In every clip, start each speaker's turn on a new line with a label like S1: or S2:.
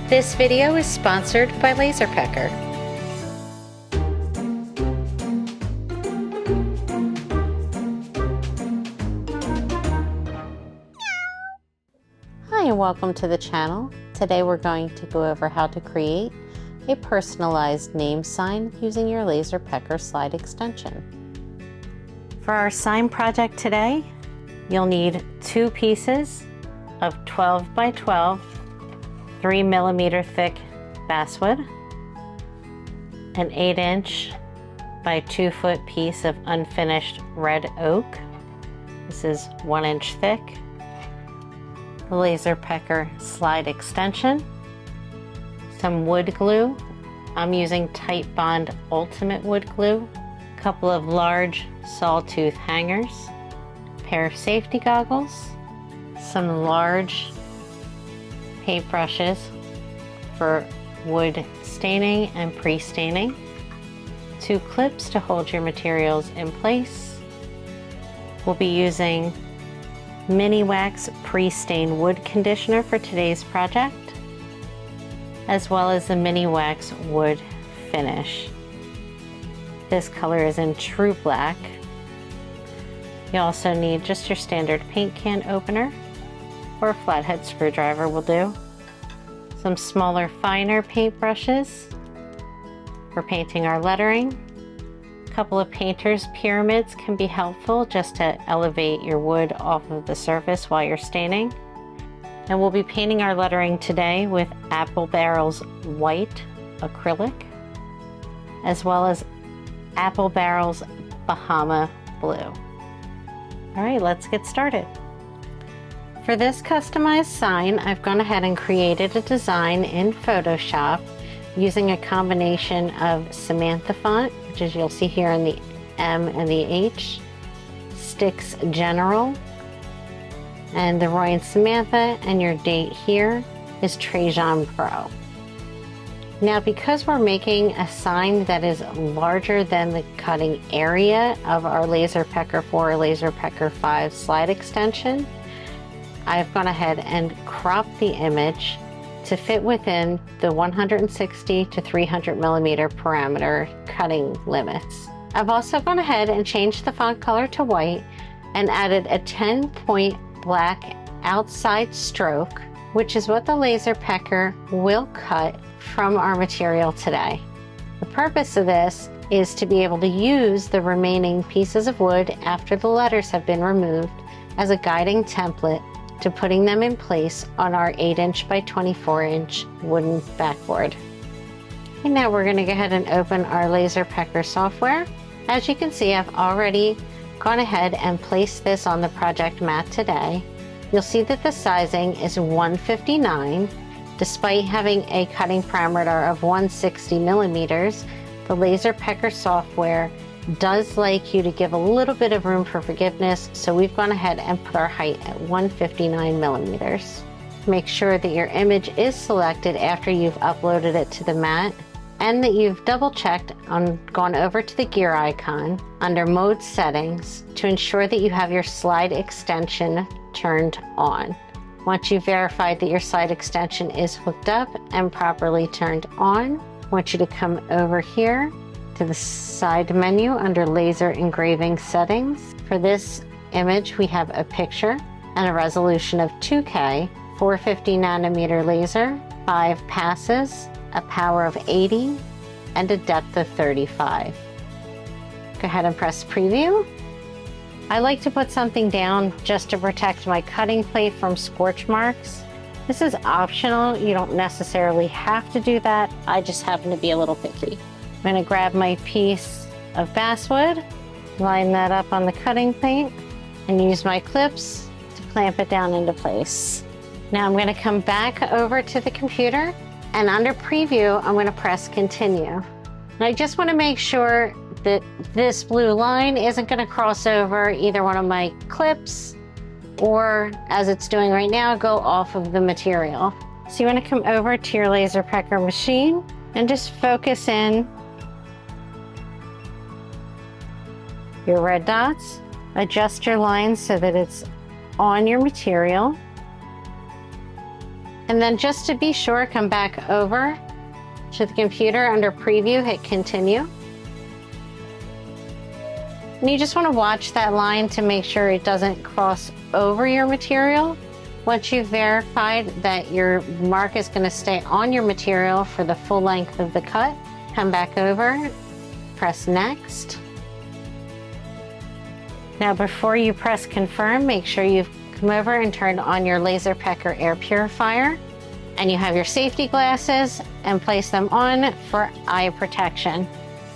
S1: This video is sponsored by LaserPecker. Hi and welcome to the channel. Today we're going to go over how to create a personalized name sign using your LaserPecker Slide Extension. For our sign project today, you'll need 2 pieces of 12 by 12, 3mm thick basswood, an 8-inch by 2-foot piece of unfinished red oak. This is 1 inch thick. The LaserPecker Slide Extension, some wood glue. I'm using Titebond Ultimate Wood Glue, a couple of large sawtooth hangers, a pair of safety goggles, some large paintbrushes for wood staining and pre-staining, 2 clips to hold your materials in place. We'll be using Minwax pre-stained wood conditioner for today's project, as well as the Minwax wood finish. This color is in true black. You also need just your standard paint can opener, or a flathead screwdriver will do. Some smaller, finer paintbrushes for painting our lettering. A couple of painter's pyramids can be helpful just to elevate your wood off of the surface while you're staining. And we'll be painting our lettering today with Apple Barrel's white acrylic, as well as Apple Barrel's Bahama blue. All right, let's get started. For this customized sign, I've gone ahead and created a design in Photoshop using a combination of Samantha font, which as you'll see here in the M and the H, Sticks General, and the Roy and Samantha, and your date here is Trajan Pro. Now, because we're making a sign that is larger than the cutting area of our LaserPecker 4 or LaserPecker 5 slide extension, I've gone ahead and cropped the image to fit within the 160 to 300mm parameter cutting limits. I've also gone ahead and changed the font color to white and added a 10-point black outside stroke, which is what the LaserPecker will cut from our material today. The purpose of this is to be able to use the remaining pieces of wood after the letters have been removed as a guiding template to putting them in place on our 8-inch by 24-inch wooden backboard. And now we're going to go ahead and open our LaserPecker software. As you can see, I've already gone ahead and placed this on the project mat today. You'll see that the sizing is 159. Despite having a cutting parameter of 160mm, the LaserPecker software does like you to give a little bit of room for forgiveness, so we've gone ahead and put our height at 159mm. Make sure that your image is selected after you've uploaded it to the mat, and that you've double checked on gone over to the gear icon under mode settings to ensure that you have your slide extension turned on. Once you've verified that your slide extension is hooked up and properly turned on, I want you to come over here to the side menu under laser engraving settings. For this image, we have a picture and a resolution of 2K, 450nm laser, 5 passes, a power of 80, and a depth of 35. Go ahead and press preview. I like to put something down just to protect my cutting plate from scorch marks. This is optional. You don't necessarily have to do that. I just happen to be a little picky. I'm going to grab my piece of basswood, line that up on the cutting plate, and use my clips to clamp it down into place. Now I'm going to come back over to the computer, and under preview, I'm going to press continue. And I just want to make sure that this blue line isn't going to cross over either one of my clips, or as it's doing right now, go off of the material. So you want to come over to your LaserPecker machine and just focus in your red dots. Adjust your line so that it's on your material. And then just to be sure, come back over to the computer under preview, hit continue. And you just want to watch that line to make sure it doesn't cross over your material. Once you've verified that your mark is going to stay on your material for the full length of the cut, come back over, press next. Now before you press confirm, make sure you've come over and turned on your LaserPecker air purifier, and you have your safety glasses and place them on for eye protection.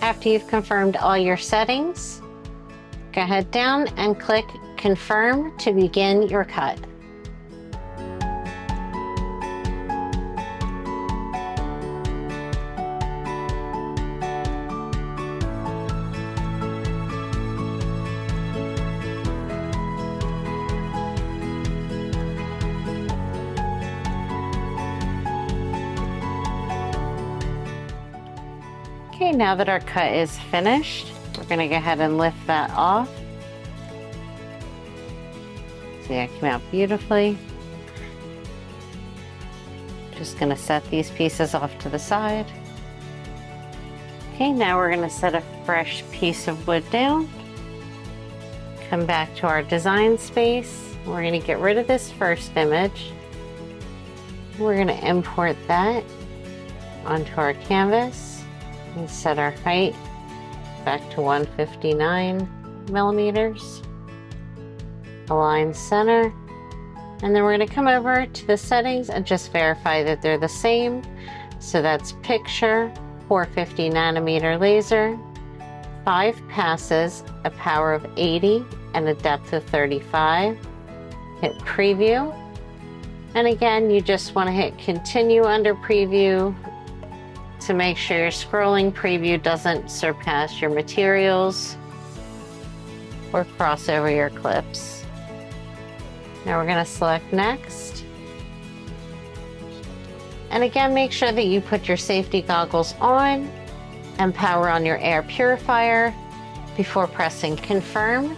S1: After you've confirmed all your settings, go ahead down and click confirm to begin your cut. Okay, now that our cut is finished, we're going to go ahead and lift that off. See, that came out beautifully. Just going to set these pieces off to the side. Okay, now we're going to set a fresh piece of wood down. Come back to our design space. We're going to get rid of this first image. We're going to import that onto our canvas and set our height back to 159 millimeters. Align center. And then we're going to come over to the settings and just verify that they're the same. So that's picture, 450 nanometer laser, 5 passes, a power of 80, and a depth of 35. Hit preview. And again, you just want to hit continue under preview to make sure your scrolling preview doesn't surpass your materials or cross over your clips. Now we're going to select next. And again, make sure that you put your safety goggles on and power on your air purifier before pressing confirm.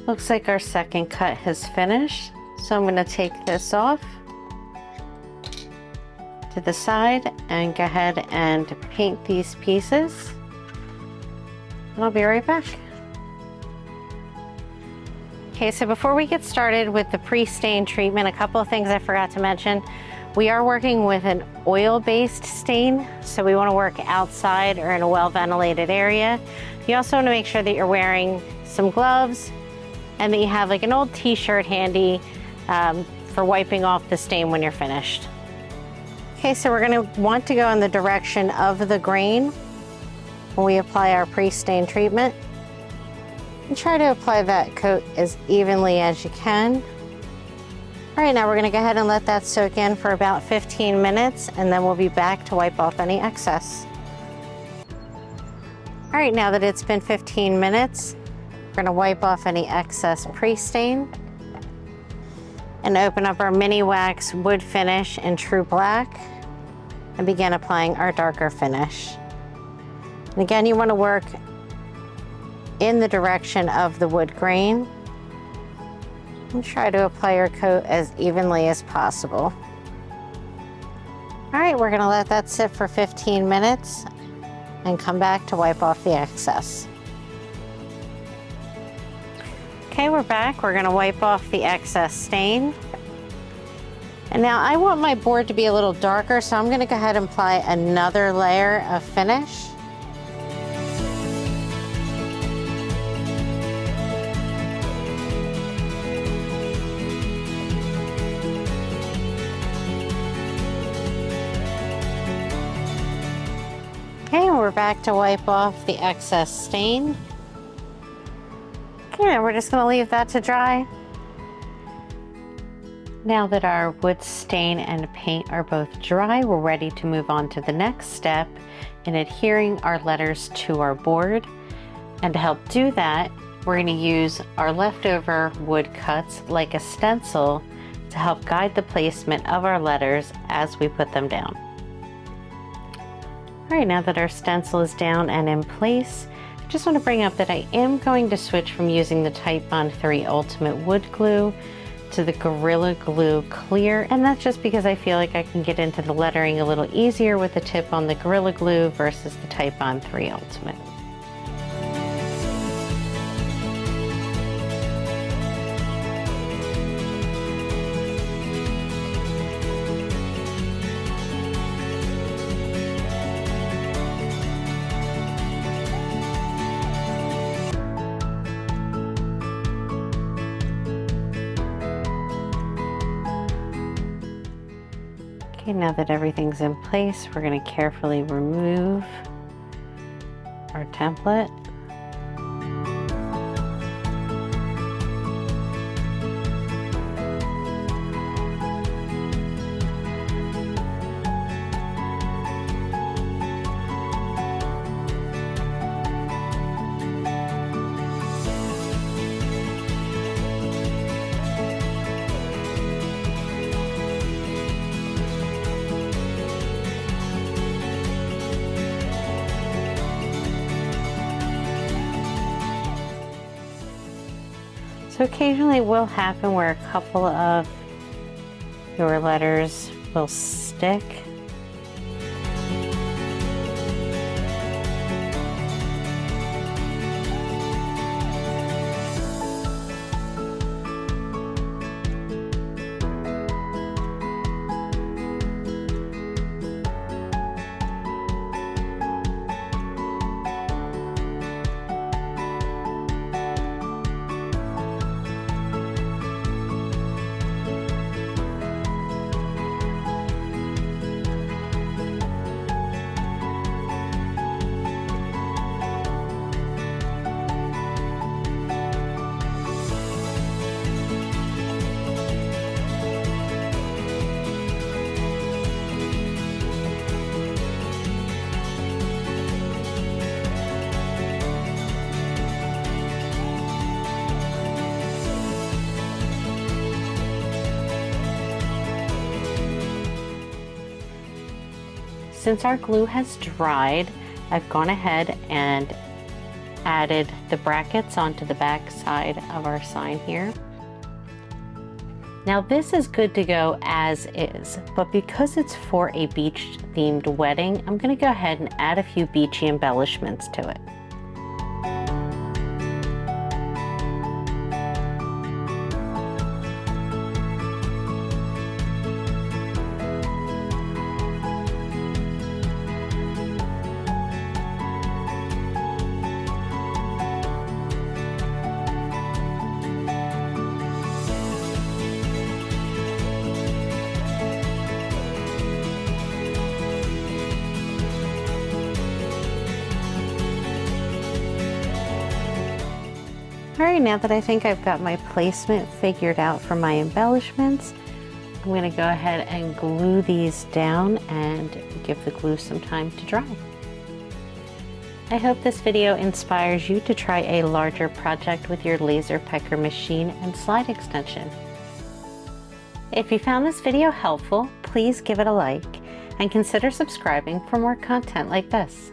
S1: Looks like our second cut has finished. So I'm going to take this off to the side and go ahead and paint these pieces. And I'll be right back. Okay, so before we get started with the pre-stain treatment, a couple of things I forgot to mention. We are working with an oil-based stain, so we want to work outside or in a well-ventilated area. You also want to make sure that you're wearing some gloves and that you have like an old t-shirt handy for wiping off the stain when you're finished. Okay, so we're going to want to go in the direction of the grain when we apply our pre-stain treatment. And try to apply that coat as evenly as you can. All right, now we're going to go ahead and let that soak in for about 15 minutes, and then we'll be back to wipe off any excess. All right, now that it's been 15 minutes, we're going to wipe off any excess pre-stain and open up our Minwax wood finish in True Black and begin applying our darker finish. And again, you want to work in the direction of the wood grain and try to apply your coat as evenly as possible. All right, we're going to let that sit for 15 minutes and come back to wipe off the excess. Okay, we're back. We're going to wipe off the excess stain. And now I want my board to be a little darker, so I'm going to go ahead and apply another layer of finish. Okay, we're back to wipe off the excess stain. Okay, we're just going to leave that to dry. Now that our wood stain and paint are both dry, we're ready to move on to the next step in adhering our letters to our board. And to help do that, we're going to use our leftover wood cuts like a stencil to help guide the placement of our letters as we put them down. All right, now that our stencil is down and in place, I just want to bring up that I am going to switch from using the Titebond 3 Ultimate Wood Glue to the Gorilla Glue Clear, and that's just because I feel like I can get into the lettering a little easier with the tip on the Gorilla Glue versus the Titebond 3 Ultimate. Okay, now that everything's in place, we're going to carefully remove our template. So occasionally it will happen where a couple of your letters will stick. Since our glue has dried, I've gone ahead and added the brackets onto the back side of our sign here. Now this is good to go as is, but because it's for a beach themed wedding, I'm going to go ahead and add a few beachy embellishments to it. Alright, now that I think I've got my placement figured out for my embellishments, I'm going to go ahead and glue these down and give the glue some time to dry. I hope this video inspires you to try a larger project with your LaserPecker machine and slide extension. If you found this video helpful, please give it a like and consider subscribing for more content like this.